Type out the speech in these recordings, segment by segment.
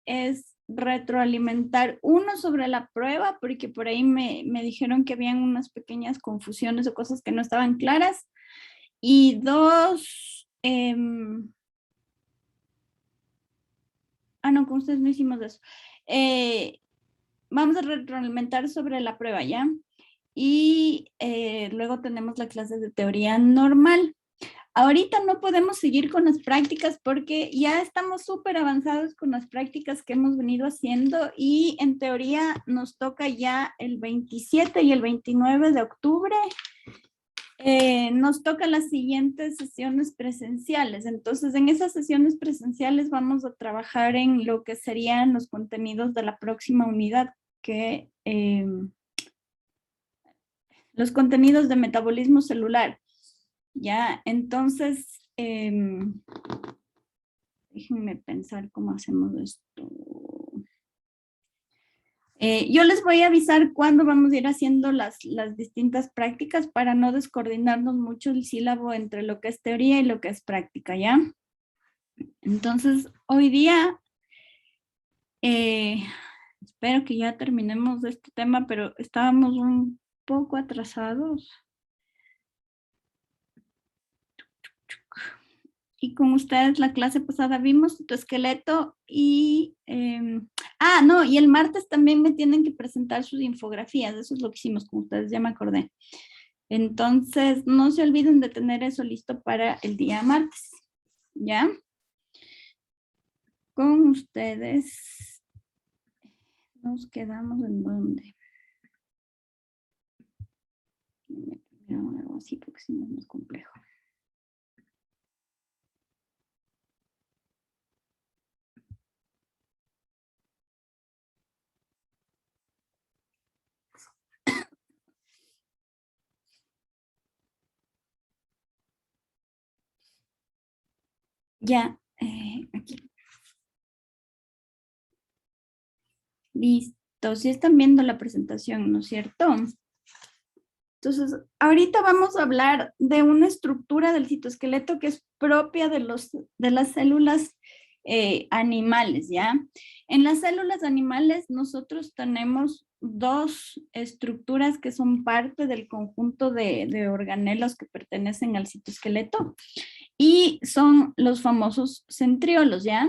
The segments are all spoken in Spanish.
es retroalimentar, uno, sobre la prueba, porque por ahí me dijeron que habían unas pequeñas confusiones o cosas que no estaban claras. Y dos, no, con ustedes no hicimos eso. Vamos a retroalimentar sobre la prueba, ¿ya? Y luego tenemos la clase de teoría normal. Ahorita no podemos seguir con las prácticas porque ya estamos súper avanzados con las prácticas que hemos venido haciendo y en teoría nos toca ya el 27 y el 29 de octubre. Nos tocan las siguientes sesiones presenciales. Entonces, en esas sesiones presenciales vamos a trabajar en lo que serían los contenidos de la próxima unidad, que los contenidos de metabolismo celular. Ya, entonces, déjenme pensar cómo hacemos esto. Yo les voy a avisar cuándo vamos a ir haciendo las distintas prácticas para no descoordinarnos mucho el sílabo entre lo que es teoría y lo que es práctica, ¿ya? Entonces, hoy día, espero que ya terminemos este tema, pero estábamos un poco atrasados. Y con ustedes la clase pasada vimos tu esqueleto y... no, y el martes también me tienen que presentar sus infografías. Eso es lo que hicimos con ustedes, ya me acordé. Entonces, no se olviden de tener eso listo para el día martes. ¿Ya? Con ustedes nos quedamos en dónde. Algo así porque si no es más complejo. Ya, aquí. Listo, si están viendo la presentación, ¿no es cierto? Entonces, ahorita vamos a hablar de una estructura del citoesqueleto que es propia de las células animales, ¿ya? En las células animales nosotros tenemos dos estructuras que son parte del conjunto de organelos que pertenecen al citoesqueleto y son los famosos centriolos, ¿ya?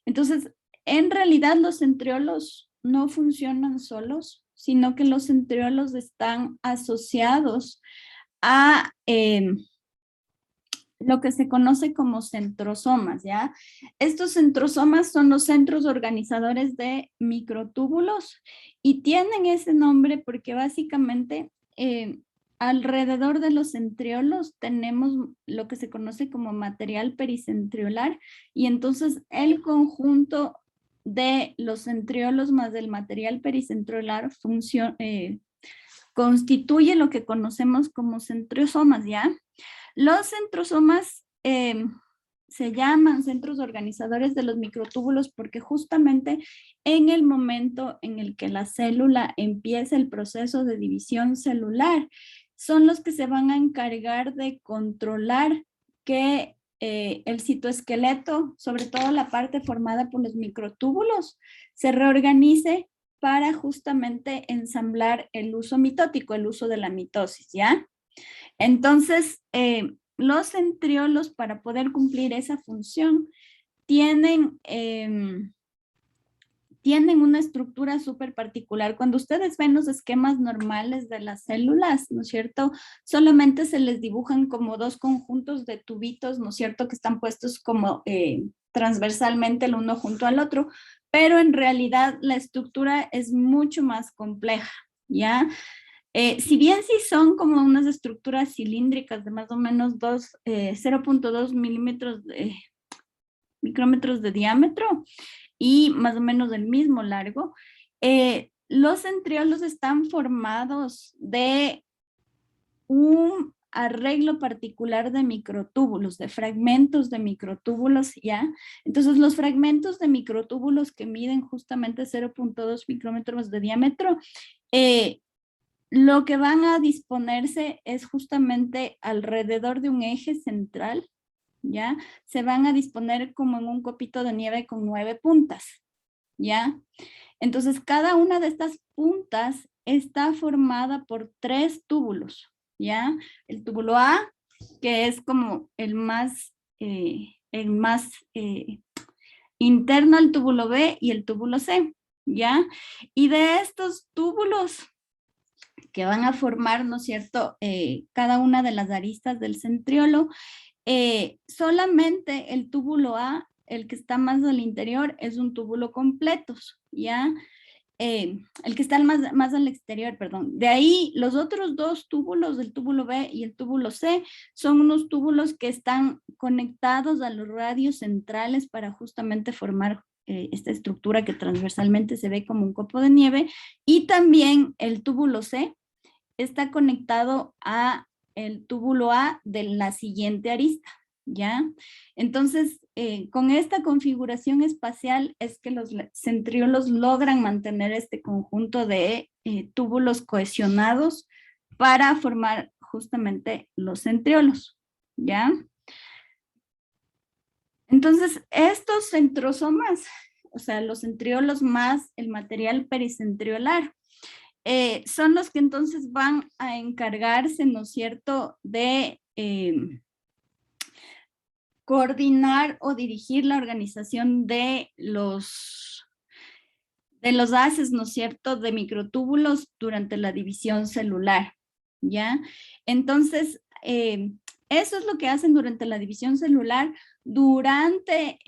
Entonces, en realidad los centriolos no funcionan solos, sino que los centriolos están asociados a lo que se conoce como centrosomas, ¿ya? Estos centrosomas son los centros organizadores de microtúbulos y tienen ese nombre porque básicamente alrededor de los centriolos tenemos lo que se conoce como material pericentriolar y entonces el conjunto de los centriolos más del material pericentriolar constituye lo que conocemos como centrosomas, ¿ya? Los centrosomas se llaman centros organizadores de los microtúbulos porque justamente en el momento en el que la célula empieza el proceso de división celular, son los que se van a encargar de controlar que el citoesqueleto, sobre todo la parte formada por los microtúbulos, se reorganice para justamente ensamblar el uso mitótico, el uso de la mitosis, ¿ya? Entonces, los centriolos para poder cumplir esa función tienen una estructura súper particular. Cuando ustedes ven los esquemas normales de las células, ¿no es cierto? Solamente se les dibujan como dos conjuntos de tubitos, ¿no es cierto? Que están puestos como transversalmente el uno junto al otro, pero en realidad la estructura es mucho más compleja, ¿ya? Si bien sí son como unas estructuras cilíndricas de más o menos 0.2 micrómetros de diámetro y más o menos del mismo largo, los centriolos están formados de un arreglo particular de microtúbulos, de fragmentos de microtúbulos, ¿ya? Entonces, los fragmentos de microtúbulos que miden justamente 0.2 micrómetros de diámetro, lo que van a disponerse es justamente alrededor de un eje central, ¿ya? Se van a disponer como en un copito de nieve con 9 puntas, ¿ya? Entonces, cada una de estas puntas está formada por 3 túbulos, ¿ya? El túbulo A, que es como el más interno al túbulo B y el túbulo C, ¿ya? Y de estos túbulos que van a formar, ¿no es cierto?, cada una de las aristas del centriolo, solamente el túbulo A, el que está más al interior, es un túbulo completo, ¿ya? El que está más al exterior, perdón. De ahí, los otros 2 túbulos, el túbulo B y el túbulo C, son unos túbulos que están conectados a los radios centrales para justamente formar esta estructura que transversalmente se ve como un copo de nieve. Y también el túbulo C está conectado a el túbulo A de la siguiente arista, ¿ya? Entonces, con esta configuración espacial es que los centriolos logran mantener este conjunto de túbulos cohesionados para formar justamente los centriolos, ¿ya? Entonces, estos centrosomas, o sea, los centriolos más el material pericentriolar, son los que entonces van a encargarse, ¿no es cierto?, de coordinar o dirigir la organización de los haces, ¿no es cierto?, de microtúbulos durante la división celular, ¿ya? Entonces, eso es lo que hacen durante la división celular, durante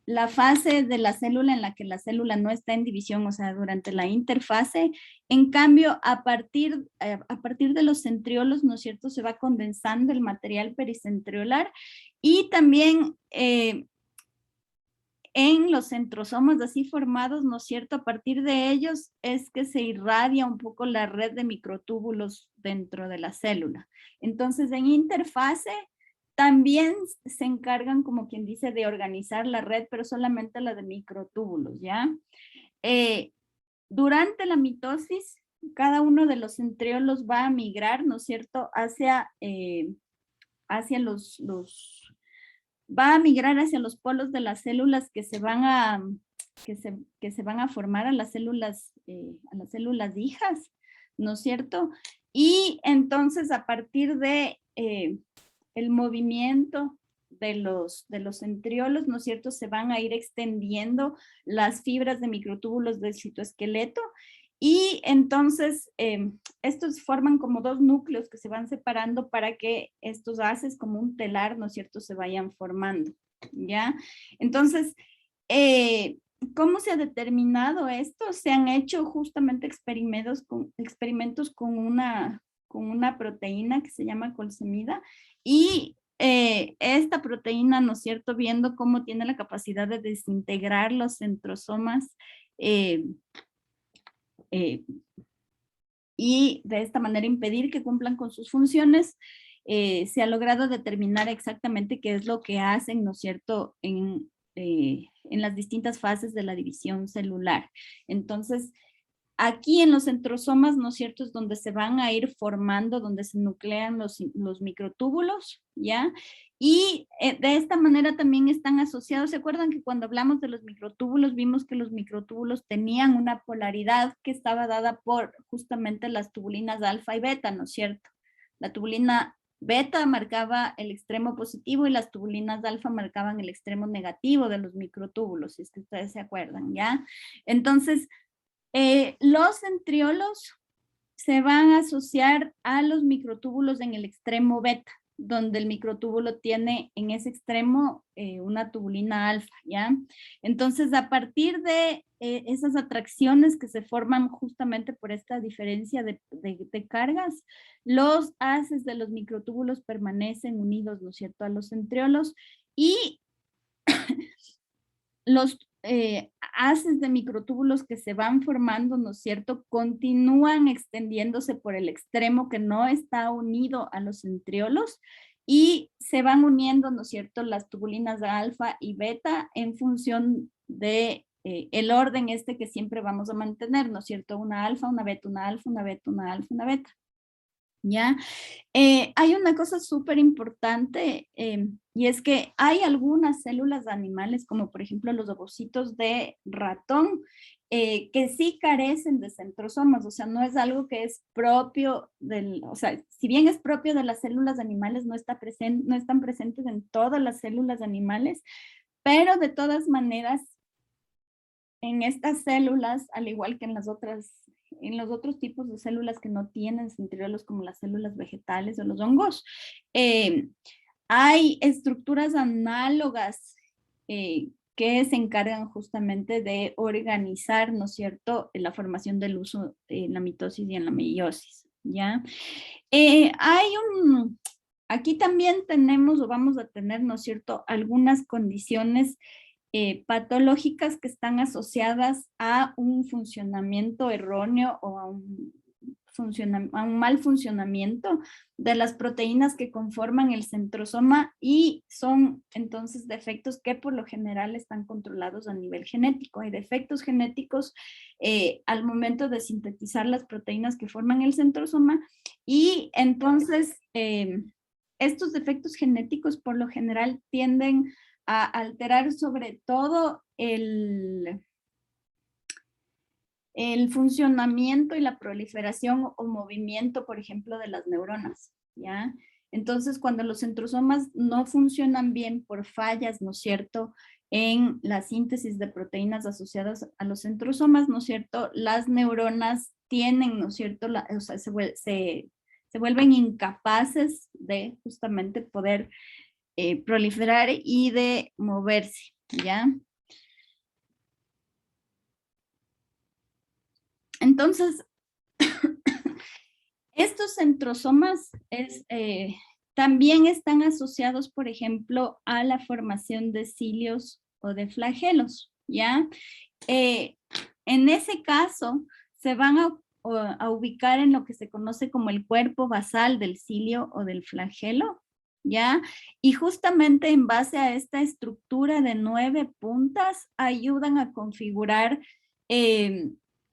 la fase de la célula en la que la célula no está en división, o sea, durante la interfase. En cambio, a partir de los centriolos, ¿no es cierto?, se va condensando el material pericentriolar y también en los centrosomas así formados, ¿no es cierto? A partir de ellos es que se irradia un poco la red de microtúbulos dentro de la célula. Entonces, en interfase también se encargan, como quien dice, de organizar la red, pero solamente la de microtúbulos, ¿ya? Durante la mitosis, cada uno de los centriolos va a migrar, ¿no es cierto?, hacia va a migrar hacia los polos de las células que se van a, que se van a formar a las células hijas, ¿no es cierto? Y entonces a partir de el movimiento de los centriolos, ¿no es cierto?, se van a ir extendiendo las fibras de microtúbulos del citoesqueleto y entonces estos forman como 2 núcleos que se van separando para que estos haces como un telar, ¿no es cierto?, se vayan formando, ¿ya? Entonces, ¿cómo se ha determinado esto? Se han hecho justamente experimentos con una proteína que se llama colsemida y esta proteína, ¿no es cierto?, viendo cómo tiene la capacidad de desintegrar los centrosomas y de esta manera impedir que cumplan con sus funciones, se ha logrado determinar exactamente qué es lo que hacen, ¿no es cierto?, en las distintas fases de la división celular. Entonces, aquí en los centrosomas, ¿no es cierto?, es donde se van a ir formando, donde se nuclean los microtúbulos, ¿ya? Y de esta manera también están asociados. ¿Se acuerdan que cuando hablamos de los microtúbulos vimos que los microtúbulos tenían una polaridad que estaba dada por justamente las tubulinas alfa y beta, ¿no es cierto? La tubulina beta marcaba el extremo positivo y las tubulinas alfa marcaban el extremo negativo de los microtúbulos, si es que ustedes se acuerdan, ¿ya? Entonces, los centriolos se van a asociar a los microtúbulos en el extremo beta, donde el microtúbulo tiene en ese extremo una tubulina alfa, ¿ya? Entonces, a partir de esas atracciones que se forman justamente por esta diferencia de cargas, los haces de los microtúbulos permanecen unidos, ¿no es cierto?, a los centriolos y los haces de microtúbulos que se van formando, ¿no es cierto?, continúan extendiéndose por el extremo que no está unido a los centriolos y se van uniendo, ¿no es cierto?, las tubulinas alfa y beta en función de el orden este que siempre vamos a mantener, ¿no es cierto?, una alfa, una beta, una alfa, una beta, una alfa, una beta. ¿ya? Hay una cosa súper importante y es que hay algunas células animales, como por ejemplo los ovocitos de ratón, que sí carecen de centrosomas, o sea, no es algo que es propio o sea, si bien es propio de las células animales, no están presentes en todas las células animales, pero de todas maneras en estas células, al igual que en los otros tipos de células que no tienen centriolos como las células vegetales o los hongos, eh, hay estructuras análogas que se encargan justamente de organizar, ¿no es cierto?, la formación del uso en la mitosis y en la meiosis, ¿ya? Hay aquí también tenemos o vamos a tener, ¿no es cierto?, algunas condiciones patológicas que están asociadas a un funcionamiento erróneo o a un mal funcionamiento de las proteínas que conforman el centrosoma y son entonces defectos que por lo general están controlados a nivel genético. Hay defectos genéticos al momento de sintetizar las proteínas que forman el centrosoma y entonces estos defectos genéticos por lo general tienden a alterar sobre todo el funcionamiento y la proliferación o movimiento, por ejemplo, de las neuronas, ¿ya? Entonces, cuando los centrosomas no funcionan bien por fallas, ¿no es cierto?, en la síntesis de proteínas asociadas a los centrosomas, ¿no es cierto?, las neuronas tienen, ¿no es cierto?, o sea, se vuelven incapaces de justamente poder proliferar y de moverse, ¿ya? Entonces, estos centrosomas también están asociados, por ejemplo, a la formación de cilios o de flagelos, ¿ya? En ese caso, se van a ubicar en lo que se conoce como el cuerpo basal del cilio o del flagelo, ¿ya? Y justamente en base a esta estructura de 9 puntas, ayudan a configurar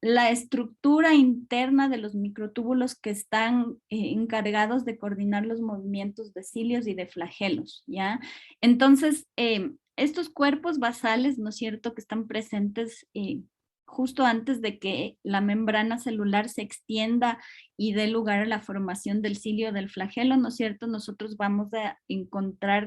la estructura interna de los microtúbulos que están encargados de coordinar los movimientos de cilios y de flagelos, ¿ya? Entonces, estos cuerpos basales, ¿no es cierto?, que están presentes justo antes de que la membrana celular se extienda y dé lugar a la formación del cilio del flagelo, ¿no es cierto?, nosotros vamos a encontrar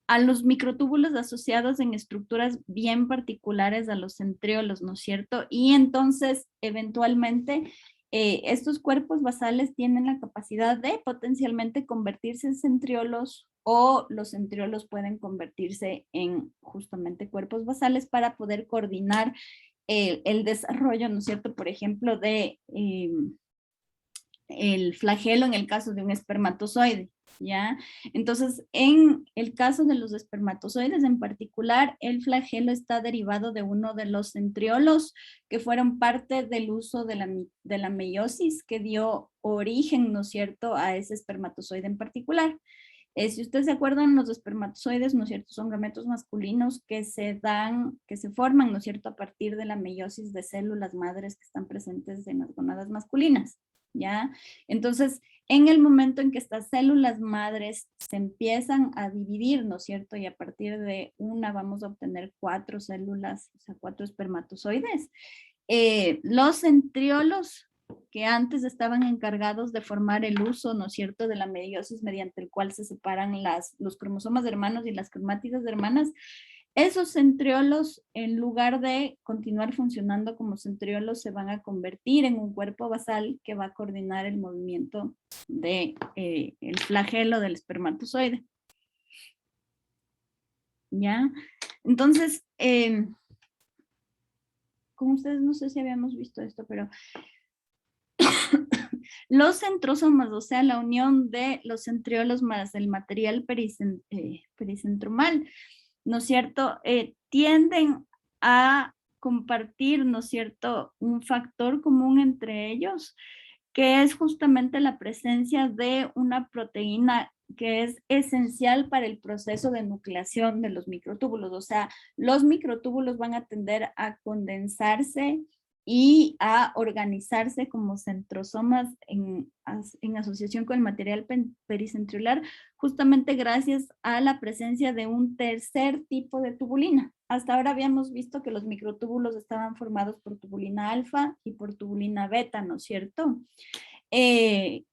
a los microtúbulos asociados en estructuras bien particulares a los centriolos, ¿no es cierto? Y entonces, eventualmente, estos cuerpos basales tienen la capacidad de potencialmente convertirse en centriolos o los centriolos pueden convertirse en justamente cuerpos basales para poder coordinar el desarrollo, ¿no es cierto? Por ejemplo, de el flagelo en el caso de un espermatozoide, ¿ya? Entonces, en el caso de los espermatozoides en particular, el flagelo está derivado de uno de los centriolos que fueron parte del uso de la meiosis que dio origen, ¿no es cierto?, a ese espermatozoide en particular. Si ustedes se acuerdan, los espermatozoides, ¿no es cierto?, son gametos masculinos que se forman, ¿no es cierto?, a partir de la meiosis de células madres que están presentes en las gónadas masculinas, ¿ya? Entonces, en el momento en que estas células madres se empiezan a dividir, ¿no es cierto?, y a partir de una vamos a obtener 4 células, o sea, 4 espermatozoides, los centriolos que antes estaban encargados de formar el uso, ¿no es cierto?, de la meiosis mediante el cual se separan los cromosomas hermanos y las cromátidas hermanas, esos centriolos, en lugar de continuar funcionando como centriolos, se van a convertir en un cuerpo basal que va a coordinar el movimiento de, el flagelo del espermatozoide. ¿Ya? Entonces, como ustedes no sé si habíamos visto esto, pero los centrósomas, o sea, la unión de los centriolos más el material pericentromal, ¿no es cierto?, tienden a compartir, ¿no es cierto?, un factor común entre ellos, que es justamente la presencia de una proteína que es esencial para el proceso de nucleación de los microtúbulos. O sea, los microtúbulos van a tender a condensarse y a organizarse como centrosomas en asociación con el material pericentriolar, justamente gracias a la presencia de un tercer tipo de tubulina. Hasta ahora habíamos visto que los microtúbulos estaban formados por tubulina alfa y por tubulina beta, ¿no es cierto? En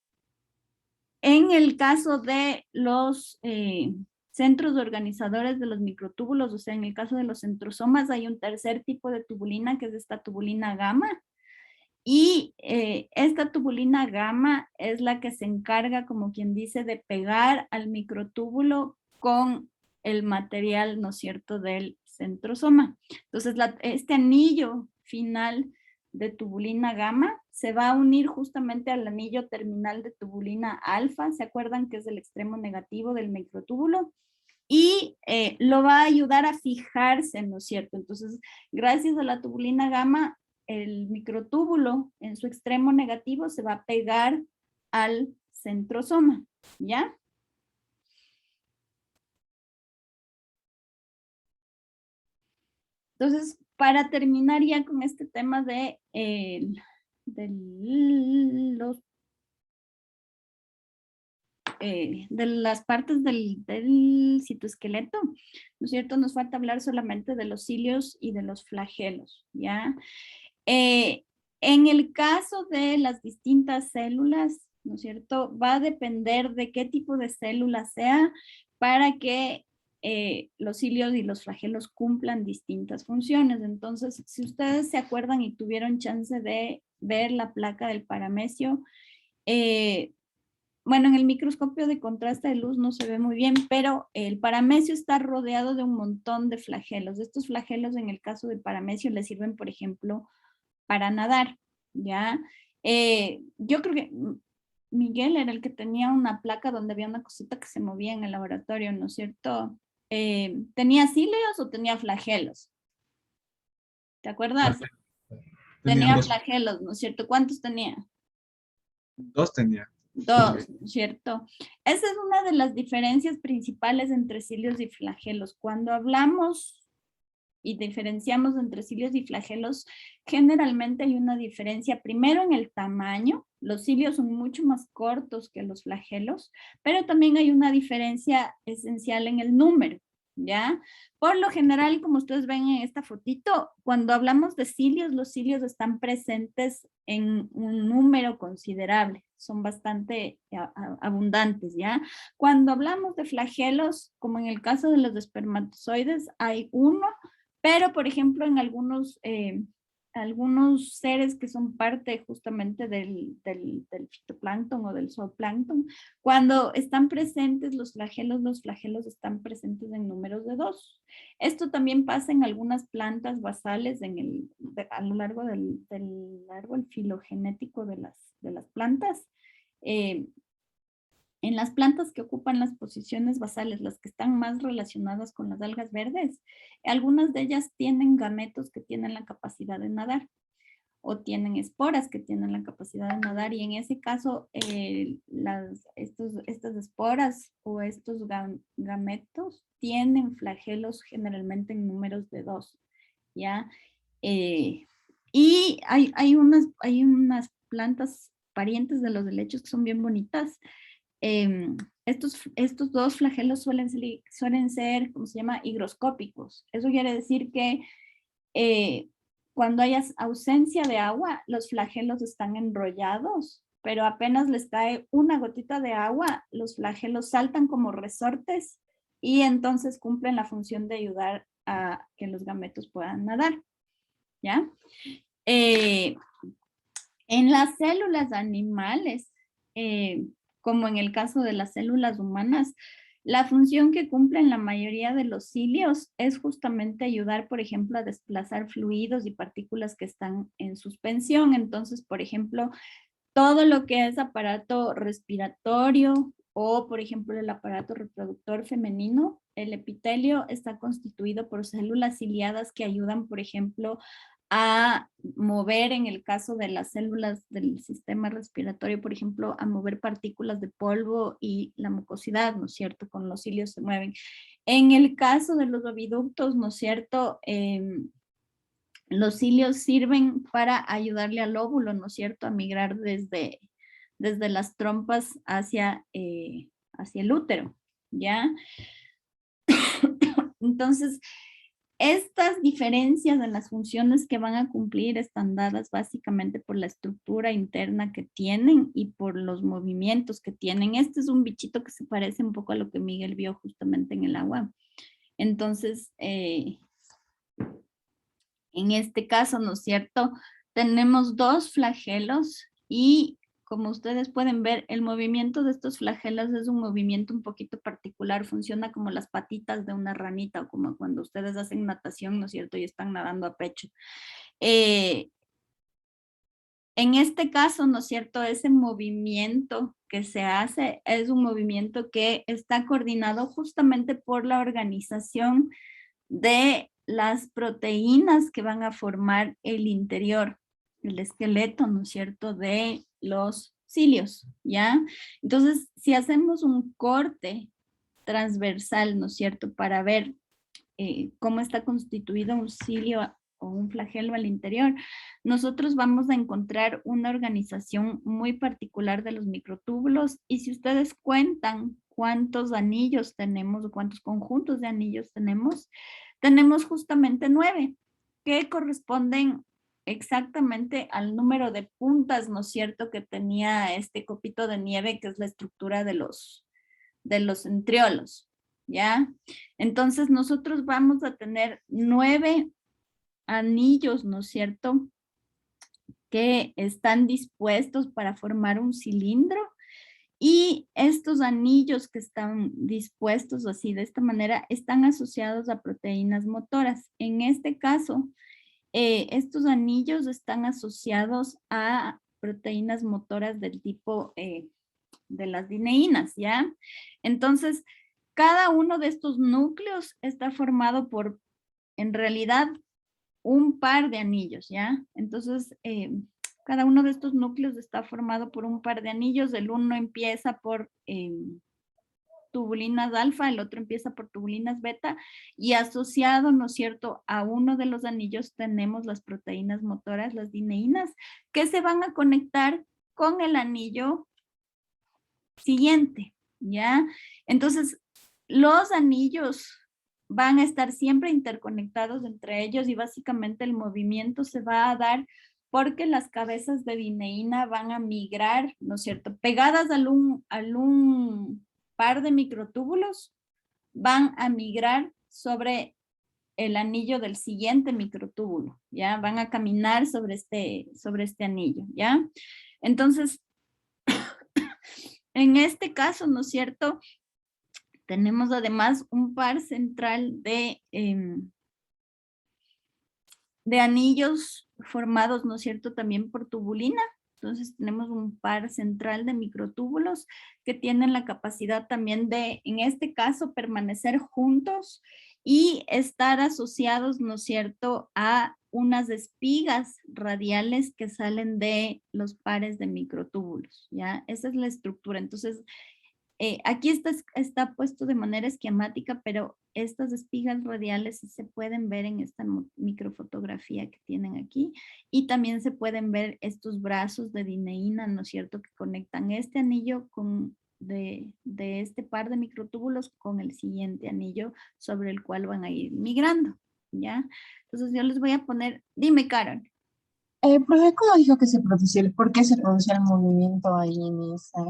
el caso de los centros organizadores de los microtúbulos, o sea, en el caso de los centrosomas, hay un tercer tipo de tubulina, que es esta tubulina gamma, y esta tubulina gamma es la que se encarga, como quien dice, de pegar al microtúbulo con el material, ¿no es cierto?, del centrosoma. Entonces, este anillo final de tubulina gamma se va a unir justamente al anillo terminal de tubulina alfa, ¿se acuerdan que es el extremo negativo del microtúbulo? Y lo va a ayudar a fijarse, ¿no es cierto? Entonces, gracias a la tubulina gamma, el microtúbulo en su extremo negativo se va a pegar al centrosoma, ¿ya? Entonces, para terminar ya con este tema de los de las partes del citoesqueleto, ¿no es cierto? Nos falta hablar solamente de los cilios y de los flagelos, ¿ya? En el caso de las distintas células, ¿no es cierto? Va a depender de qué tipo de célula sea para que los cilios y los flagelos cumplan distintas funciones. Entonces, si ustedes se acuerdan y tuvieron chance de ver la placa del paramecio, bueno, en el microscopio de contraste de luz no se ve muy bien, pero el paramecio está rodeado de un montón de flagelos. Estos flagelos, en el caso del paramecio, le sirven, por ejemplo, para nadar, ¿ya? Yo creo que Miguel era el que tenía una placa donde había una cosita que se movía en el laboratorio, ¿no es cierto? ¿Tenía cilios o tenía flagelos? ¿Te acuerdas? Tenía Tenía dos, flagelos, ¿no es cierto? ¿Cuántos tenía? dos tenía. Dos, ¿no es cierto? Esa es una de las diferencias principales entre cilios y flagelos. Cuando hablamos y diferenciamos entre cilios y flagelos, generalmente hay una diferencia primero en el tamaño. Los cilios son mucho más cortos que los flagelos, pero también hay una diferencia esencial en el número, ¿ya? Por lo general, como ustedes ven en esta fotito, cuando hablamos de cilios, los cilios están presentes en un número considerable, son bastante abundantes, ¿ya? Cuando hablamos de flagelos, como en el caso de los espermatozoides, hay uno, pero, por ejemplo, en algunos seres que son parte justamente del fitoplancton o del zooplancton, cuando están presentes los flagelos están presentes en números de 2. Esto también pasa en algunas plantas basales a lo largo del árbol filogenético de las plantas. Eh, en las plantas que ocupan las posiciones basales, las que están más relacionadas con las algas verdes, algunas de ellas tienen gametos que tienen la capacidad de nadar o tienen esporas que tienen la capacidad de nadar, y en ese caso estas esporas o estos gametos tienen flagelos generalmente en números de 2, ¿ya? Eh, y hay unas plantas parientes de los helechos que son bien bonitas. Estos dos flagelos suelen ser, ¿cómo se llama?, higroscópicos. Eso quiere decir que cuando hay ausencia de agua, los flagelos están enrollados, pero apenas les cae una gotita de agua, los flagelos saltan como resortes y entonces cumplen la función de ayudar a que los gametos puedan nadar, ¿ya? En las células animales, como en el caso de las células humanas, la función que cumplen la mayoría de los cilios es justamente ayudar, por ejemplo, a desplazar fluidos y partículas que están en suspensión. Entonces, por ejemplo, todo lo que es aparato respiratorio o, por ejemplo, el aparato reproductor femenino, el epitelio está constituido por células ciliadas que ayudan, por ejemplo, a mover, en el caso de las células del sistema respiratorio, por ejemplo, a mover partículas de polvo y la mucosidad, ¿no es cierto? Con los cilios se mueven. En el caso de los oviductos, ¿no es cierto? Los cilios sirven para ayudarle al óvulo, ¿no es cierto?, a migrar desde las trompas hacia el útero, ¿ya? Entonces, estas diferencias en las funciones que van a cumplir están dadas básicamente por la estructura interna que tienen y por los movimientos que tienen. Este es un bichito que se parece un poco a lo que Miguel vio justamente en el agua. Entonces, en este caso, ¿no es cierto?, tenemos dos flagelos y como ustedes pueden ver, el movimiento de estos flagelos es un movimiento un poquito particular, funciona como las patitas de una ranita o como cuando ustedes hacen natación, ¿no es cierto?, y están nadando a pecho. En este caso, ¿no es cierto?, ese movimiento que se hace es un movimiento que está coordinado justamente por la organización de las proteínas que van a formar el interior, el esqueleto, ¿no es cierto?, de los cilios, ¿ya? Entonces, si hacemos un corte transversal, ¿no es cierto?, para ver cómo está constituido un cilio o un flagelo al interior, nosotros vamos a encontrar una organización muy particular de los microtúbulos y si ustedes cuentan cuántos anillos tenemos o cuántos conjuntos de anillos tenemos justamente 9 que corresponden exactamente al número de puntas, ¿no es cierto?, que tenía este copito de nieve, que es la estructura de los centriolos, ¿ya? Entonces nosotros vamos a tener 9 anillos, ¿no es cierto?, que están dispuestos para formar un cilindro y estos anillos que están dispuestos así de esta manera están asociados a proteínas motoras. En este caso, estos anillos están asociados a proteínas motoras del tipo de las dineínas, ¿ya? Entonces, cada uno de estos núcleos está formado por, en realidad, un par de anillos, ¿ya? Entonces, cada uno de estos núcleos está formado por un par de anillos. El uno empieza por tubulinas alfa, el otro empieza por tubulinas beta y asociado, ¿no es cierto?, a uno de los anillos tenemos las proteínas motoras, las dineínas, que se van a conectar con el anillo siguiente, ¿ya? Entonces, los anillos van a estar siempre interconectados entre ellos y básicamente el movimiento se va a dar porque las cabezas de dineína van a migrar, ¿no es cierto?, pegadas al un par de microtúbulos, van a migrar sobre el anillo del siguiente microtúbulo, ¿ya? Van a caminar sobre este anillo, ¿ya? Entonces, en este caso, ¿no es cierto?, tenemos además un par central de anillos formados, ¿no es cierto?, también por tubulina. Entonces tenemos un par central de microtúbulos que tienen la capacidad también de, en este caso, permanecer juntos y estar asociados, ¿no es cierto?, a unas espigas radiales que salen de los pares de microtúbulos, ¿ya? Esa es la estructura. Entonces, aquí está puesto de manera esquemática, pero estas espigas radiales sí se pueden ver en esta microfotografía que tienen aquí y también se pueden ver estos brazos de dineína, ¿no es cierto?, que conectan este anillo de este par de microtúbulos con el siguiente anillo sobre el cual van a ir migrando, ¿ya? Entonces yo les voy a poner, dime, Karen. Profe, ¿cómo dijo que se producía, por qué se producía el movimiento ahí en esa,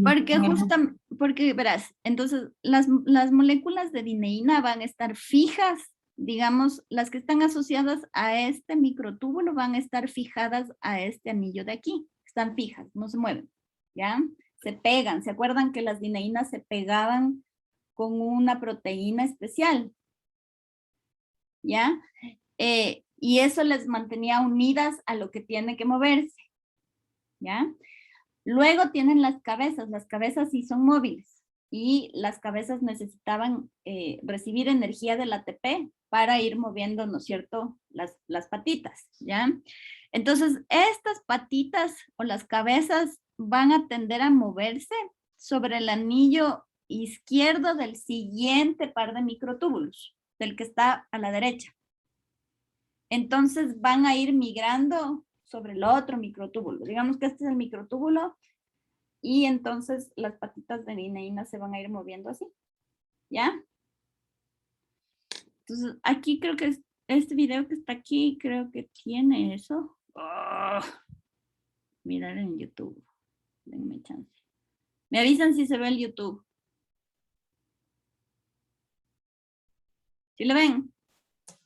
Porque en el... porque verás, entonces las moléculas de dineína van a estar fijas, digamos, las que están asociadas a este microtúbulo van a estar fijadas a este anillo de aquí, están fijas, no se mueven, ¿ya? Se pegan, ¿se acuerdan que las dineínas se pegaban con una proteína especial? ¿Ya? Y eso les mantenía unidas a lo que tiene que moverse, ¿ya? Luego tienen las cabezas sí son móviles y las cabezas necesitaban recibir energía del ATP para ir moviendo, ¿no es cierto?, las patitas, ¿ya? Entonces, estas patitas o las cabezas van a tender a moverse sobre el anillo izquierdo del siguiente par de microtúbulos, del que está a la derecha, Entonces van a ir migrando sobre el otro microtúbulo. Digamos que este es el microtúbulo y entonces las patitas de dineína se van a ir moviendo así, ¿ya? Entonces aquí creo que este video que está aquí, creo que tiene eso. Oh, mirar en YouTube. Denme chance. Me avisan si se ve el YouTube. ¿Sí lo ven?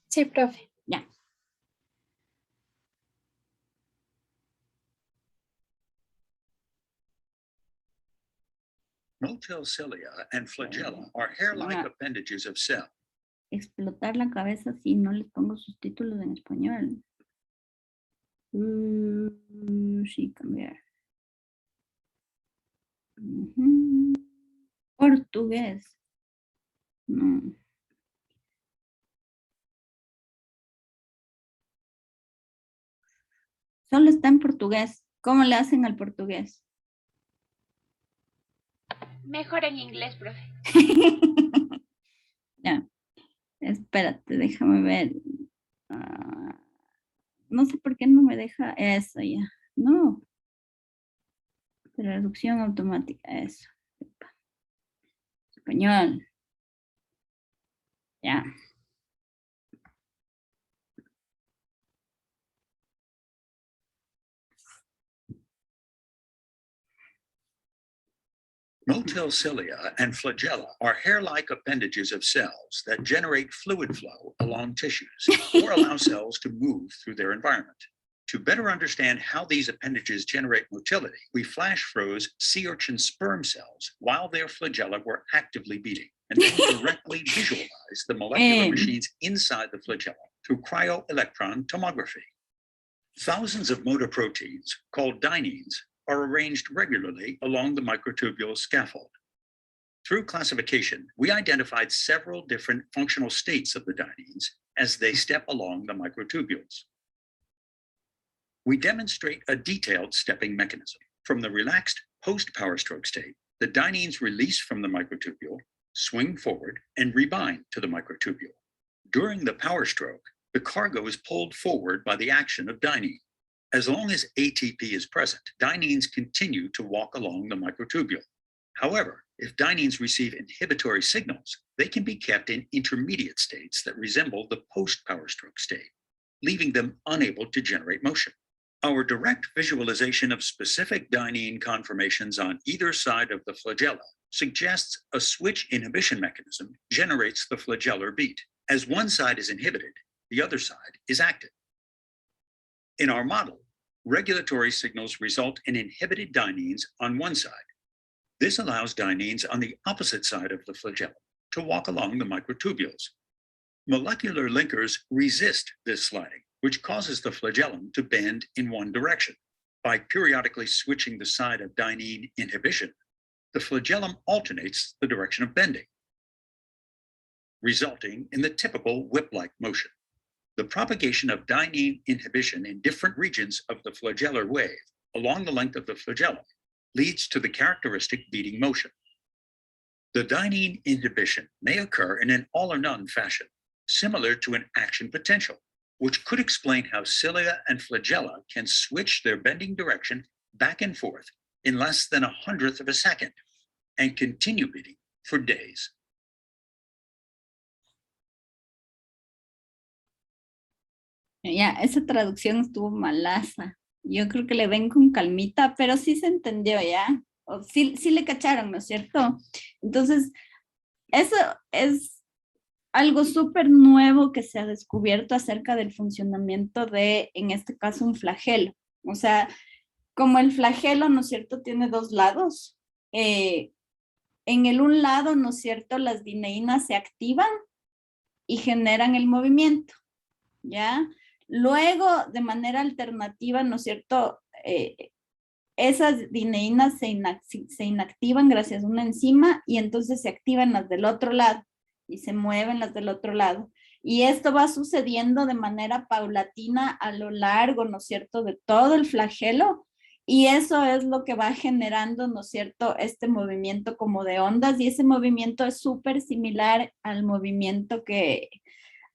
Sí, profe. Ya. Motile cilia and flagella are hair-like appendages of cell. Explotar la cabeza si no les pongo sus títulos en español. Sí, cambiar. Portugués. No. Solo está en portugués. ¿Cómo le hacen al portugués? Mejor en inglés, profe. Ya. Espérate, déjame ver. No sé por qué no me deja eso ya. No. Traducción automática, eso. Español. Ya. Motile cilia and flagella are hair-like appendages of cells that generate fluid flow along tissues or allow cells to move through their environment. To better understand how these appendages generate motility, we flash froze sea urchin sperm cells while their flagella were actively beating, and then directly visualize the molecular machines inside the flagella through cryo-electron tomography. Thousands of motor proteins, called dyneins, are arranged regularly along the microtubule scaffold. Through classification, we identified several different functional states of the dyneins as they step along the microtubules. We demonstrate a detailed stepping mechanism. From the relaxed post-power stroke state, the dyneins release from the microtubule, swing forward, and rebind to the microtubule. During the power stroke, the cargo is pulled forward by the action of dynein. As long as ATP is present, dyneins continue to walk along the microtubule. However, if dyneins receive inhibitory signals, they can be kept in intermediate states that resemble the post-power stroke state, leaving them unable to generate motion. Our direct visualization of specific dynein conformations on either side of the flagella suggests a switch inhibition mechanism generates the flagellar beat. As one side is inhibited, the other side is active. In our model, regulatory signals result in inhibited dyneins on one side. This allows dyneins on the opposite side of the flagella to walk along the microtubules. Molecular linkers resist this sliding, which causes the flagellum to bend in one direction. By periodically switching the side of dynein inhibition, the flagellum alternates the direction of bending, resulting in the typical whip-like motion. The propagation of dynein inhibition in different regions of the flagellar wave along the length of the flagellum leads to the characteristic beating motion. The dynein inhibition may occur in an all or none fashion, similar to an action potential, which could explain how cilia and flagella can switch their bending direction back and forth in less than 1/100th of a second and continue beating for days. Ya, esa traducción estuvo malaza. Yo creo que le ven con calmita, pero sí se entendió ya. O sí le cacharon, ¿no es cierto? Entonces, eso es algo súper nuevo que se ha descubierto acerca del funcionamiento de, en este caso, un flagelo. O sea, como el flagelo, ¿no es cierto?, tiene dos lados. En el un lado, ¿no es cierto?, las dineínas se activan y generan el movimiento, ¿ya? Luego, de manera alternativa, ¿no es cierto?, esas dineínas se inactivan gracias a una enzima y entonces se activan las del otro lado y se mueven las del otro lado. Y esto va sucediendo de manera paulatina a lo largo, ¿no es cierto?, de todo el flagelo. Y eso es lo que va generando, ¿no es cierto?, este movimiento como de ondas. Y ese movimiento es súper similar al movimiento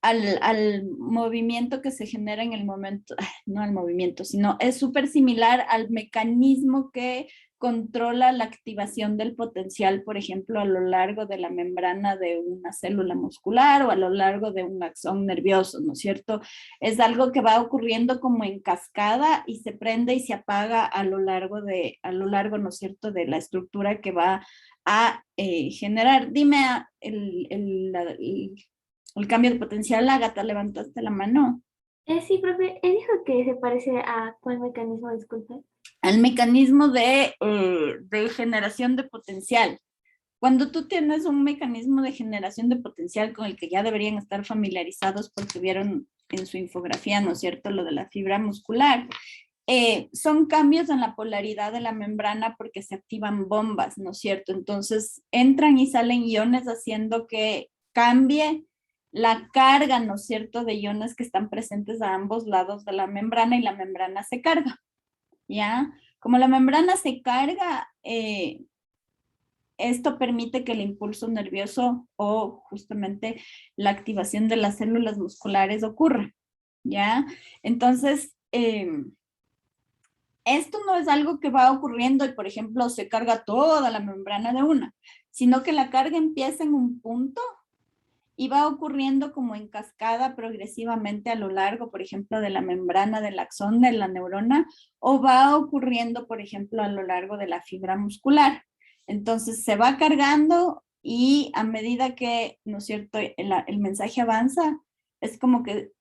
al movimiento que se genera en el momento, no al movimiento, sino es súper similar al mecanismo que controla la activación del potencial, por ejemplo, a lo largo de la membrana de una célula muscular o a lo largo de un axón nervioso, ¿no es cierto? Es algo que va ocurriendo como en cascada y se prende y se apaga a lo largo, ¿no es cierto?, de la estructura que va a generar. Dime el cambio de potencial. Ágata, levantaste la mano. Sí, profe, dijo que se parece a cuál mecanismo, disculpe. Al mecanismo de generación de potencial. Cuando tú tienes un mecanismo de generación de potencial con el que ya deberían estar familiarizados porque vieron en su infografía, ¿no es cierto?, lo de la fibra muscular, son cambios en la polaridad de la membrana porque se activan bombas, ¿no es cierto? Entonces entran y salen iones haciendo que cambie la carga, ¿no es cierto?, de iones que están presentes a ambos lados de la membrana y la membrana se carga, ¿ya? Como la membrana se carga, esto permite que el impulso nervioso o justamente la activación de las células musculares ocurra, ¿ya? Entonces, esto no es algo que va ocurriendo y, por ejemplo, se carga toda la membrana de una, sino que la carga empieza en un punto y va ocurriendo como en cascada progresivamente a lo largo, por ejemplo, de la membrana del axón de la neurona, o va ocurriendo, por ejemplo, a lo largo de la fibra muscular. Entonces se va cargando y a medida que, ¿no es cierto?, el mensaje avanza, es como que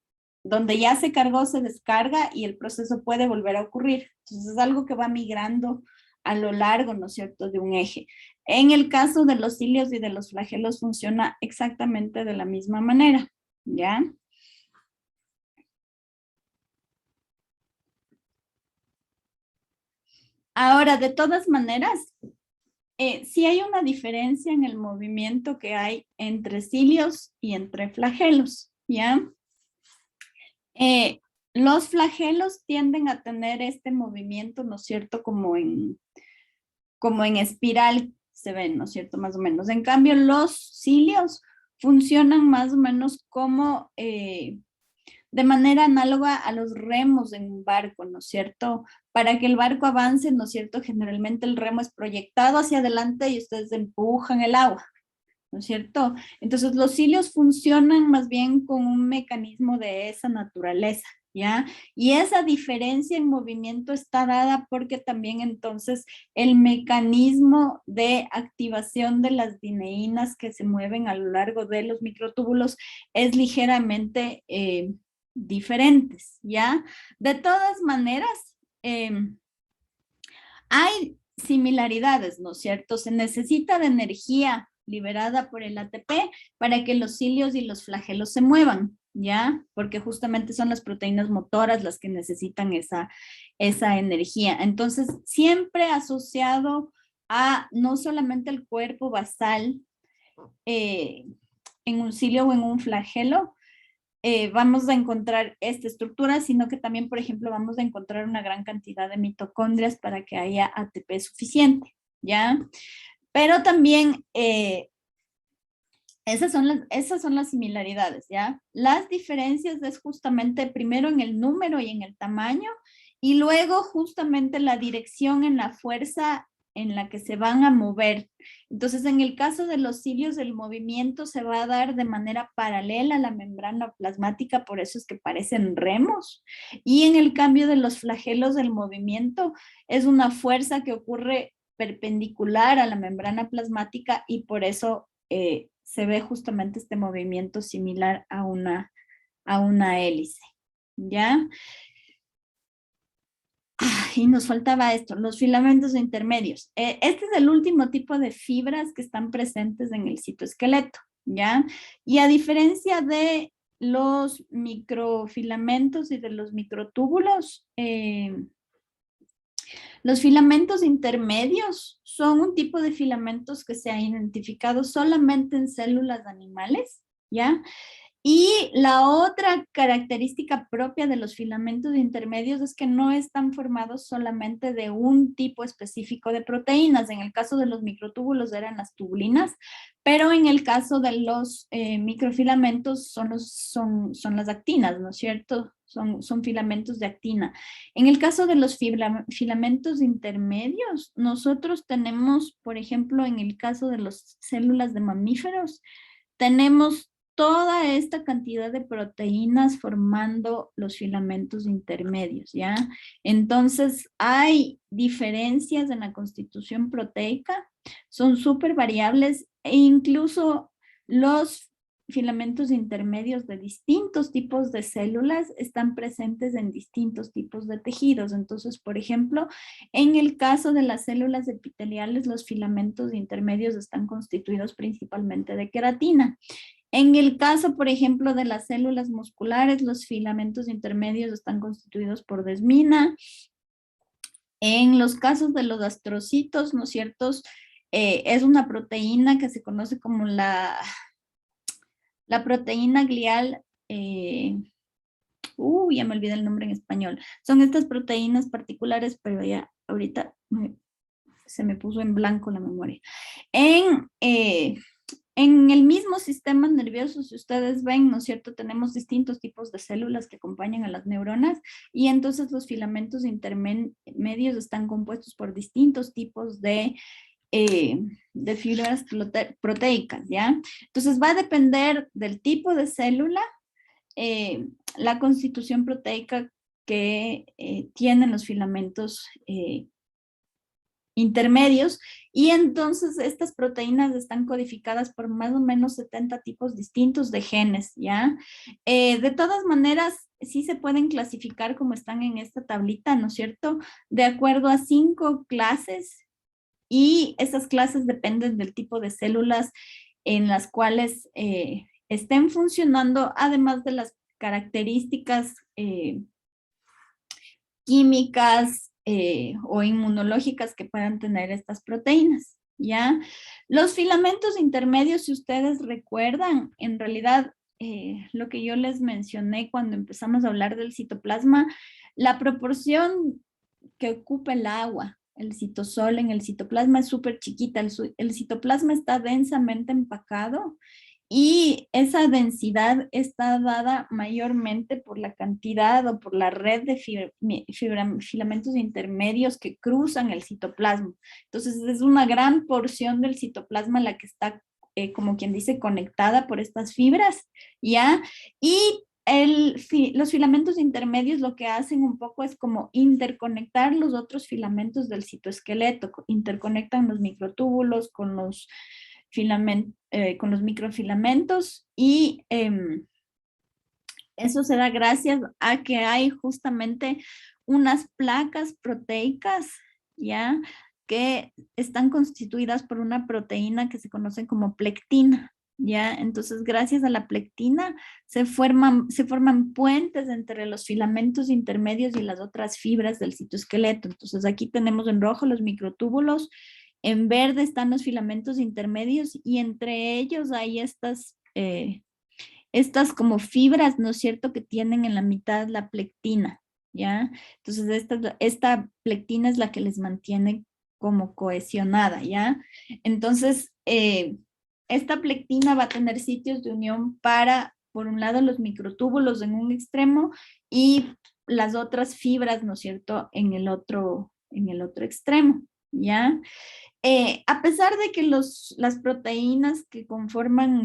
donde ya se cargó se descarga y el proceso puede volver a ocurrir. Entonces es algo que va migrando a lo largo, ¿no es cierto?, de un eje. En el caso de los cilios y de los flagelos funciona exactamente de la misma manera, ¿ya? Ahora, de todas maneras, sí hay una diferencia en el movimiento que hay entre cilios y entre flagelos, ¿ya? Los flagelos tienden a tener este movimiento, ¿no es cierto?, como en espiral se ven, ¿no es cierto?, más o menos. En cambio, los cilios funcionan más o menos como de manera análoga a los remos en un barco, ¿no es cierto? Para que el barco avance, ¿no es cierto?, generalmente el remo es proyectado hacia adelante y ustedes empujan el agua, ¿no es cierto? Entonces los cilios funcionan más bien con un mecanismo de esa naturaleza, ¿ya? Y esa diferencia en movimiento está dada porque también entonces el mecanismo de activación de las dineínas que se mueven a lo largo de los microtúbulos es ligeramente diferentes, ¿ya? De todas maneras, hay similaridades, ¿no es cierto? Se necesita de energía liberada por el ATP para que los cilios y los flagelos se muevan, ¿ya? Porque justamente son las proteínas motoras las que necesitan esa energía. Entonces, siempre asociado a no solamente el cuerpo basal en un cilio o en un flagelo, vamos a encontrar esta estructura, sino que también, por ejemplo, vamos a encontrar una gran cantidad de mitocondrias para que haya ATP suficiente, ¿ya? Pero también esas son las similaridades, ¿ya? Las diferencias es justamente primero en el número y en el tamaño, y luego justamente la dirección en la fuerza en la que se van a mover. Entonces, en el caso de los cilios, el movimiento se va a dar de manera paralela a la membrana plasmática, por eso es que parecen remos. Y en el cambio de los flagelos, el movimiento es una fuerza que ocurre perpendicular a la membrana plasmática y por eso se ve justamente este movimiento similar a una hélice, ¿ya? Y nos faltaba esto, los filamentos intermedios. Este es el último tipo de fibras que están presentes en el citoesqueleto, ¿ya? Y a diferencia de los microfilamentos y de los microtúbulos, los filamentos intermedios son un tipo de filamentos que se ha identificado solamente en células animales, ¿ya? Y la otra característica propia de los filamentos intermedios es que no están formados solamente de un tipo específico de proteínas. En el caso de los microtúbulos eran las tubulinas, pero en el caso de los microfilamentos son las actinas, ¿no es cierto? Son filamentos de actina. En el caso de los filamentos intermedios, nosotros tenemos, por ejemplo, en el caso de las células de mamíferos, tenemos toda esta cantidad de proteínas formando los filamentos intermedios, ¿ya? Entonces, hay diferencias en la constitución proteica, son súper variables e incluso los filamentos intermedios de distintos tipos de células están presentes en distintos tipos de tejidos. Entonces, por ejemplo, en el caso de las células epiteliales, los filamentos intermedios están constituidos principalmente de queratina. En el caso, por ejemplo, de las células musculares, los filamentos intermedios están constituidos por desmina. En los casos de los astrocitos, ¿no es cierto? Es una proteína que se conoce como la proteína glial, ya me olvidé el nombre en español. Son estas proteínas particulares, pero ya ahorita se me puso en blanco la memoria. En el mismo sistema nervioso, si ustedes ven, ¿no es cierto? Tenemos distintos tipos de células que acompañan a las neuronas y entonces los filamentos intermedios están compuestos por distintos tipos de fibras proteicas, ¿ya? Entonces va a depender del tipo de célula, la constitución proteica que tienen los filamentos intermedios, y entonces estas proteínas están codificadas por más o menos 70 tipos distintos de genes, ¿ya? De todas maneras, sí se pueden clasificar como están en esta tablita, ¿no es cierto? De acuerdo a 5 clases, y esas clases dependen del tipo de células en las cuales estén funcionando, además de las características químicas o inmunológicas que puedan tener estas proteínas, ¿ya? Los filamentos intermedios, si ustedes recuerdan, en realidad lo que yo les mencioné cuando empezamos a hablar del citoplasma, la proporción que ocupa el agua, el citosol en el citoplasma es súper chiquita. El citoplasma está densamente empacado y esa densidad está dada mayormente por la cantidad o por la red de filamentos intermedios que cruzan el citoplasma. Entonces es una gran porción del citoplasma la que está, como quien dice, conectada por estas fibras, ¿ya? Y los filamentos intermedios lo que hacen un poco es como interconectar los otros filamentos del citoesqueleto, interconectan los microtúbulos con los microfilamentos, y eso se da gracias a que hay justamente unas placas proteicas, ¿ya? Que están constituidas por una proteína que se conoce como plectina, ¿ya? Entonces, gracias a la plectina se forman puentes entre los filamentos intermedios y las otras fibras del citoesqueleto. Entonces, aquí tenemos en rojo los microtúbulos, en verde están los filamentos intermedios y entre ellos hay estas como fibras, ¿no es cierto?, que tienen en la mitad la plectina, ¿ya? Entonces, esta plectina es la que les mantiene como cohesionada, ¿ya? Entonces, esta plectina va a tener sitios de unión para, por un lado, los microtúbulos en un extremo y las otras fibras, ¿no es cierto?, en el otro extremo, ¿ya? A pesar de que las proteínas que conforman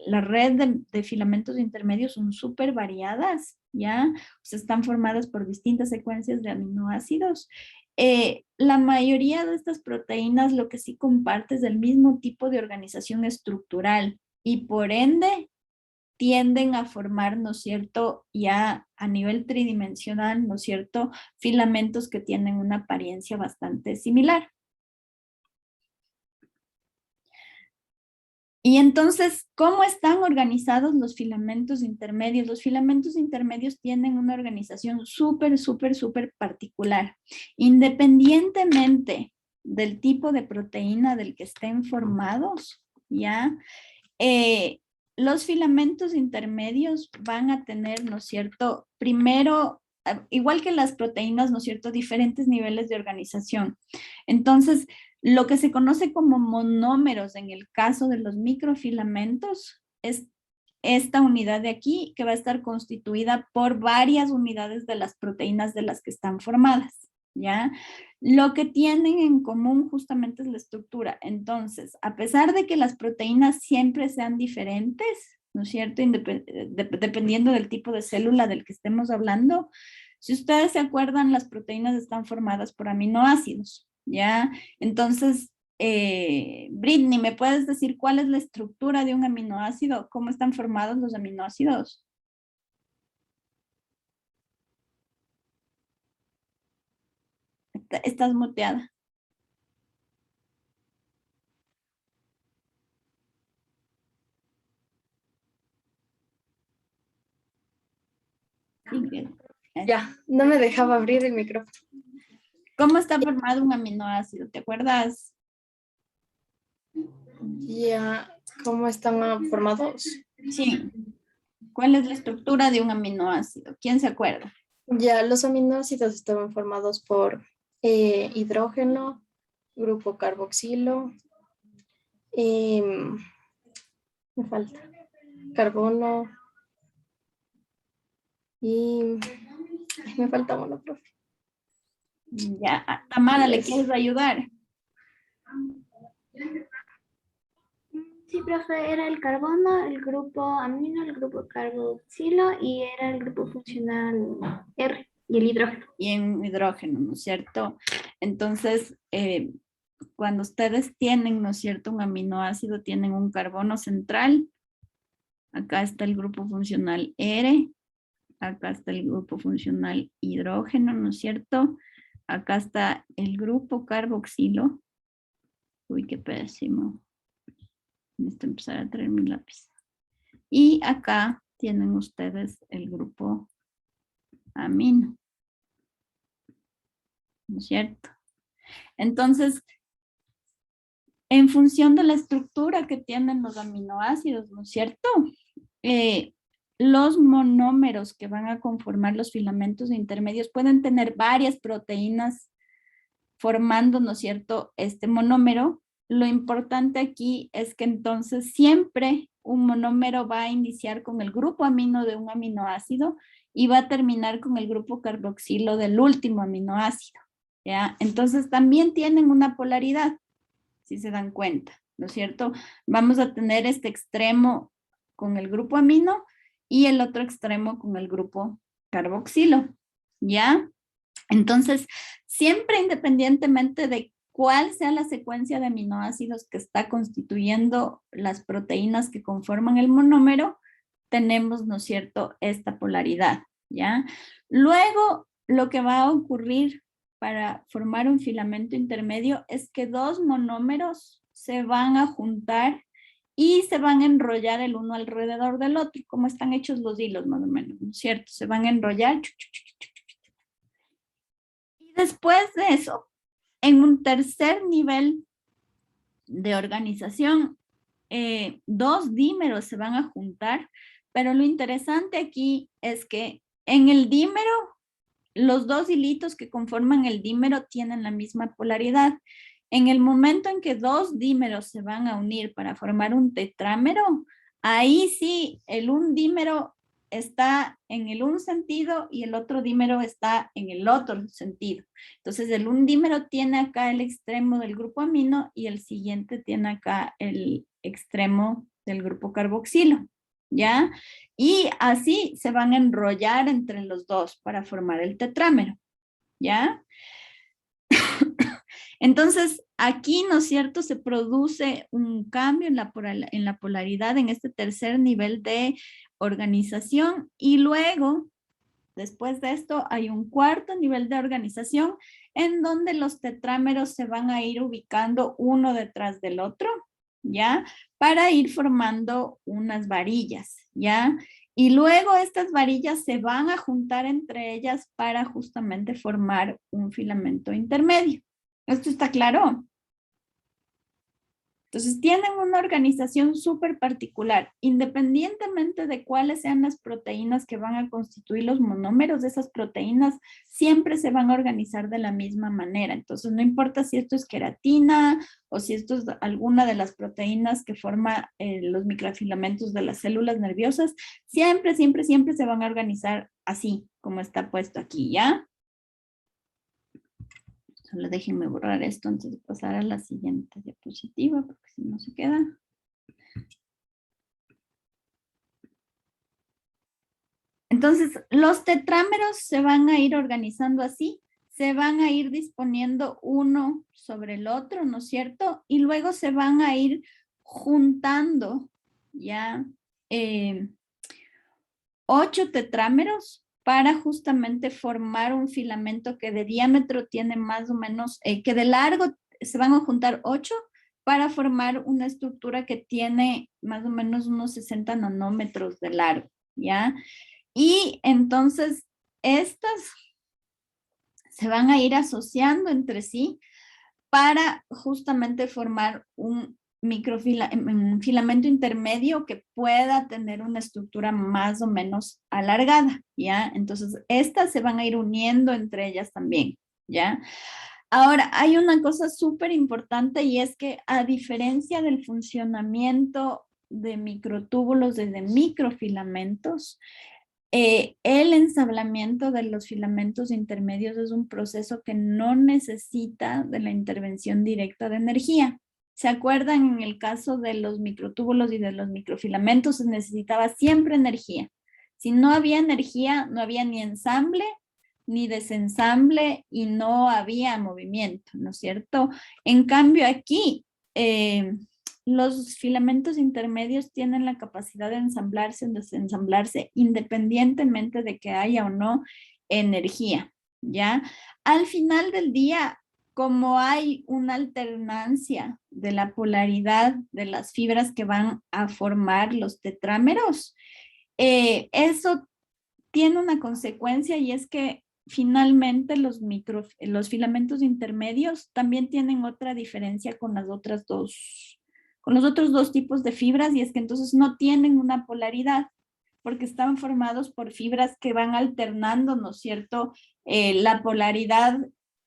la red de filamentos intermedios son súper variadas, ¿ya? O sea, están formadas por distintas secuencias de aminoácidos. La mayoría de estas proteínas lo que sí comparte es el mismo tipo de organización estructural y por ende tienden a formar, ¿no es cierto?, ya a nivel tridimensional, ¿no es cierto?, filamentos que tienen una apariencia bastante similar. Y entonces, ¿cómo están organizados los filamentos intermedios? Los filamentos intermedios tienen una organización súper particular. Independientemente del tipo de proteína del que estén formados, ¿ya? los filamentos intermedios van a tener, ¿no es cierto? Primero, igual que las proteínas, ¿no es cierto? Diferentes niveles de organización. Entonces, lo que se conoce como monómeros en el caso de los microfilamentos es esta unidad de aquí que va a estar constituida por varias unidades de las proteínas de las que están formadas, ¿ya? Lo que tienen en común justamente es la estructura. Entonces, a pesar de que las proteínas siempre sean diferentes, ¿no es cierto? Dependiendo del tipo de célula del que estemos hablando, si ustedes se acuerdan, las proteínas están formadas por aminoácidos, ¿ya? Entonces, Britney, ¿me puedes decir cuál es la estructura de un aminoácido? ¿Cómo están formados los aminoácidos? Estás muteada. Ya, no me dejaba abrir el micrófono. ¿Cómo está formado un aminoácido? ¿Te acuerdas? Ya, ¿cómo están formados? Sí. ¿Cuál es la estructura de un aminoácido? ¿Quién se acuerda? Ya, los aminoácidos estaban formados por hidrógeno, grupo carboxilo, me falta carbono y me falta uno, profe. Ya, Tamara, ¿le quieres ayudar? Sí, profe, era el carbono, el grupo amino, el grupo carboxilo y era el grupo funcional R y el hidrógeno. Y en hidrógeno, ¿no es cierto? Entonces, cuando ustedes tienen, ¿no es cierto?, un aminoácido, tienen un carbono central. Acá está el grupo funcional R. Acá está el grupo funcional hidrógeno, ¿no es cierto? Acá está el grupo carboxilo. Uy, qué pésimo. Necesito empezar a traer mi lápiz. Y acá tienen ustedes el grupo amino. ¿No es cierto? Entonces, en función de la estructura que tienen los aminoácidos, ¿no es cierto? Los monómeros que van a conformar los filamentos intermedios pueden tener varias proteínas formando, ¿no es cierto?, este monómero. Lo importante aquí es que entonces siempre un monómero va a iniciar con el grupo amino de un aminoácido y va a terminar con el grupo carboxilo del último aminoácido, ¿ya? Entonces también tienen una polaridad, si se dan cuenta, ¿no es cierto? Vamos a tener este extremo con el grupo amino y el otro extremo con el grupo carboxilo, ¿ya? Entonces, siempre independientemente de cuál sea la secuencia de aminoácidos que está constituyendo las proteínas que conforman el monómero, tenemos, ¿no es cierto?, esta polaridad, ¿ya? Luego, lo que va a ocurrir para formar un filamento intermedio es que dos monómeros se van a juntar y se van a enrollar el uno alrededor del otro, como están hechos los hilos más o menos, ¿no es cierto? Se van a enrollar. Y después de eso, en un tercer nivel de organización, dos dímeros se van a juntar, pero lo interesante aquí es que en el dímero, los dos hilitos que conforman el dímero tienen la misma polaridad. En el momento en que dos dímeros se van a unir para formar un tetrámero, ahí sí, el un dímero está en el un sentido y el otro dímero está en el otro sentido. Entonces, el un dímero tiene acá el extremo del grupo amino y el siguiente tiene acá el extremo del grupo carboxilo, ¿ya? Y así se van a enrollar entre los dos para formar el tetrámero, ¿ya? Entonces, aquí, ¿no es cierto?, se produce un cambio en la polaridad en este tercer nivel de organización y luego, después de esto, hay un cuarto nivel de organización en donde los tetrámeros se van a ir ubicando uno detrás del otro, ¿ya? Para ir formando unas varillas, ¿ya? Y luego estas varillas se van a juntar entre ellas para justamente formar un filamento intermedio. ¿Esto está claro? Entonces tienen una organización súper particular, independientemente de cuáles sean las proteínas que van a constituir los monómeros, esas proteínas siempre se van a organizar de la misma manera. Entonces no importa si esto es queratina o si esto es alguna de las proteínas que forma los microfilamentos de las células nerviosas, siempre se van a organizar así, como está puesto aquí, ¿ya? Solo déjenme borrar esto antes de pasar a la siguiente diapositiva, porque si no se queda. Entonces, los tetrámeros se van a ir organizando así, se van a ir disponiendo uno sobre el otro, ¿no es cierto? Y luego se van a ir juntando, ¿ya? 8 tetrámeros para justamente formar un filamento que de diámetro tiene más o menos, que de largo se van a juntar 8 para formar una estructura que tiene más o menos unos 60 nanómetros de largo, ¿ya? Y entonces estas se van a ir asociando entre sí para justamente formar un filamento intermedio que pueda tener una estructura más o menos alargada, ¿ya? Entonces, estas se van a ir uniendo entre ellas también, ¿ya? Ahora, hay una cosa súper importante y es que a diferencia del funcionamiento de microtúbulos desde microfilamentos, el ensablamiento de los filamentos intermedios es un proceso que no necesita de la intervención directa de energía. ¿Se acuerdan en el caso de los microtúbulos y de los microfilamentos? Se necesitaba siempre energía. Si no había energía, no había ni ensamble, ni desensamble y no había movimiento, ¿no es cierto? En cambio aquí, los filamentos intermedios tienen la capacidad de ensamblarse o desensamblarse independientemente de que haya o no energía, ¿ya? Al final del día, como hay una alternancia de la polaridad de las fibras que van a formar los tetrámeros, eso tiene una consecuencia y es que finalmente los filamentos intermedios también tienen otra diferencia con los otros dos tipos de fibras, y es que entonces no tienen una polaridad porque están formados por fibras que van alternando, ¿no es cierto?, la polaridad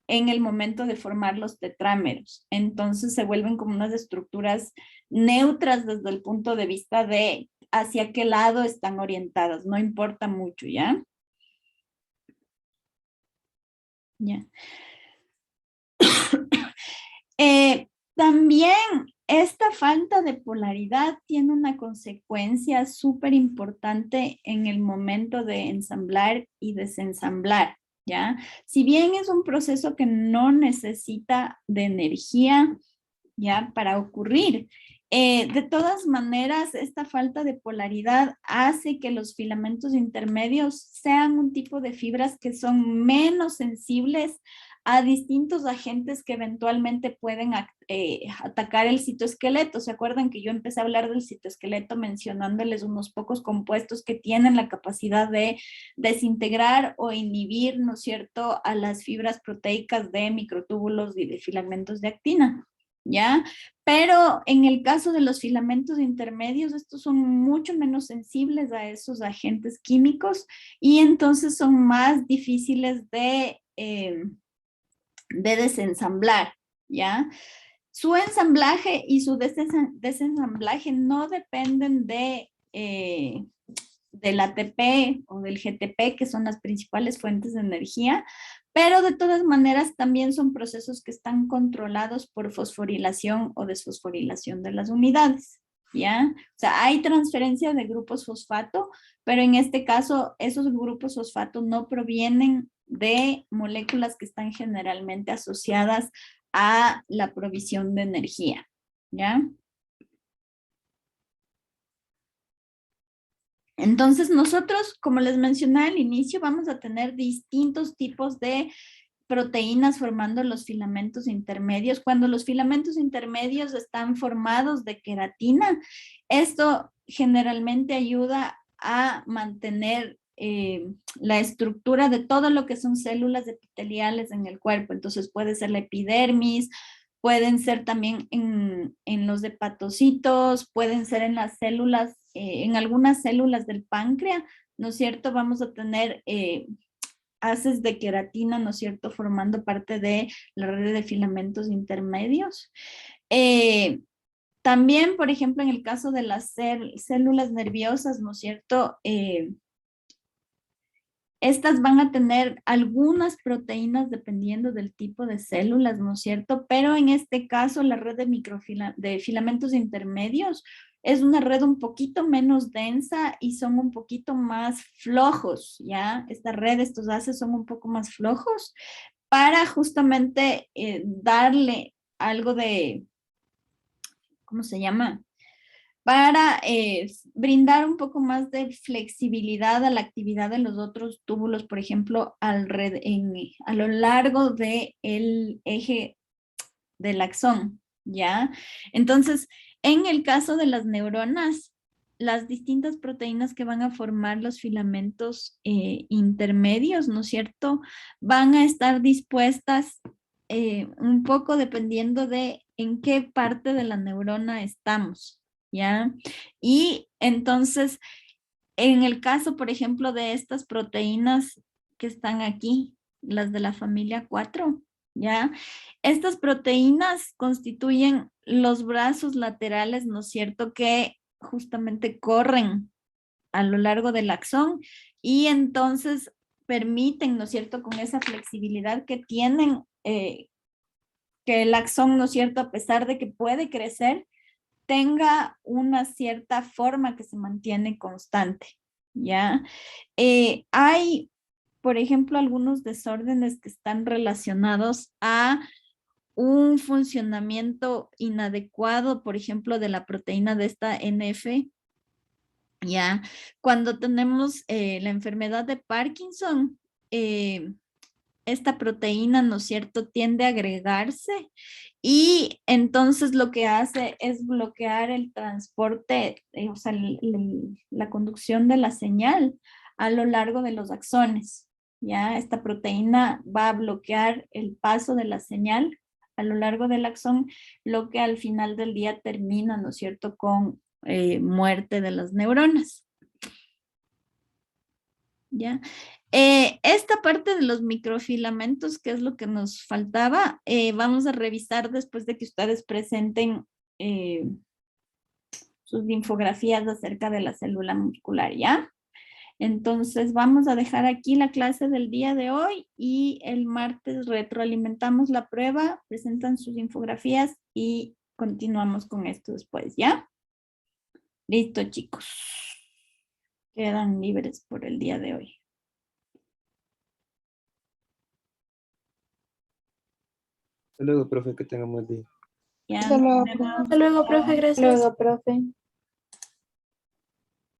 en el momento de formar los tetrámeros. Entonces se vuelven como unas estructuras neutras desde el punto de vista de hacia qué lado están orientadas, no importa mucho, ¿ya? Ya. También esta falta de polaridad tiene una consecuencia súper importante en el momento de ensamblar y desensamblar, ¿ya? Si bien es un proceso que no necesita de energía, ¿ya?, para ocurrir, de todas maneras, esta falta de polaridad hace que los filamentos intermedios sean un tipo de fibras que son menos sensibles a distintos agentes que eventualmente pueden atacar el citoesqueleto. ¿Se acuerdan que yo empecé a hablar del citoesqueleto mencionándoles unos pocos compuestos que tienen la capacidad de desintegrar o inhibir, ¿no es cierto?, a las fibras proteicas de microtúbulos y de filamentos de actina, ¿ya? Pero en el caso de los filamentos intermedios, estos son mucho menos sensibles a esos agentes químicos y entonces son más difíciles de desensamblar, ¿ya? Su ensamblaje y su desensamblaje no dependen del ATP o del GTP, que son las principales fuentes de energía, pero de todas maneras también son procesos que están controlados por fosforilación o desfosforilación de las unidades, ¿ya? O sea, hay transferencia de grupos fosfato, pero en este caso esos grupos fosfato no provienen de moléculas que están generalmente asociadas a la provisión de energía, ¿ya? Entonces nosotros, como les mencioné al inicio, vamos a tener distintos tipos de proteínas formando los filamentos intermedios. Cuando los filamentos intermedios están formados de queratina, esto generalmente ayuda a mantener la estructura de todo lo que son células epiteliales en el cuerpo. Entonces puede ser la epidermis, pueden ser también en los hepatocitos, pueden ser en las células, en algunas células del páncreas, ¿no es cierto? Vamos a tener haces de queratina, ¿no es cierto?, formando parte de la red de filamentos intermedios. También, por ejemplo, en el caso de las células nerviosas, ¿no es cierto?, estas van a tener algunas proteínas dependiendo del tipo de células, ¿no es cierto? Pero en este caso, la red de filamentos intermedios es una red un poquito menos densa y son un poquito más flojos, ¿ya? Esta red, estos haces son un poco más flojos para justamente darle algo de, ¿cómo se llama? Para brindar un poco más de flexibilidad a la actividad de los otros túbulos, por ejemplo, a lo largo del eje del axón, ¿ya? Entonces, en el caso de las neuronas, las distintas proteínas que van a formar los filamentos intermedios, ¿no es cierto?, van a estar dispuestas un poco dependiendo de en qué parte de la neurona estamos, ¿ya? Y entonces, en el caso, por ejemplo, de estas proteínas que están aquí, las de la familia 4, ¿ya? Estas proteínas constituyen los brazos laterales, ¿no es cierto?, que justamente corren a lo largo del axón y entonces permiten, ¿no es cierto?, con esa flexibilidad que tienen, que el axón, ¿no es cierto?, a pesar de que puede crecer, tenga una cierta forma que se mantiene constante, ¿ya? Hay, por ejemplo, algunos desórdenes que están relacionados a un funcionamiento inadecuado, por ejemplo, de la proteína de esta NF, ¿ya? Cuando tenemos la enfermedad de Parkinson, esta proteína, ¿no es cierto?, tiende a agregarse y entonces lo que hace es bloquear el transporte, o sea, la conducción de la señal a lo largo de los axones, ¿ya? Esta proteína va a bloquear el paso de la señal a lo largo del axón, lo que al final del día termina, ¿no es cierto?, con muerte de las neuronas. ¿Ya? Esta parte de los microfilamentos, que es lo que nos faltaba, vamos a revisar después de que ustedes presenten sus infografías acerca de la célula muscular, ¿ya? Entonces vamos a dejar aquí la clase del día de hoy y el martes retroalimentamos la prueba, presentan sus infografías y continuamos con esto después, ¿ya? Listo, chicos. Quedan libres por el día de hoy. Hasta luego, profe, que tengamos día. Ya, Hasta luego, nos vemos. Hasta luego, profe, Chao. gracias. Hasta luego, profe.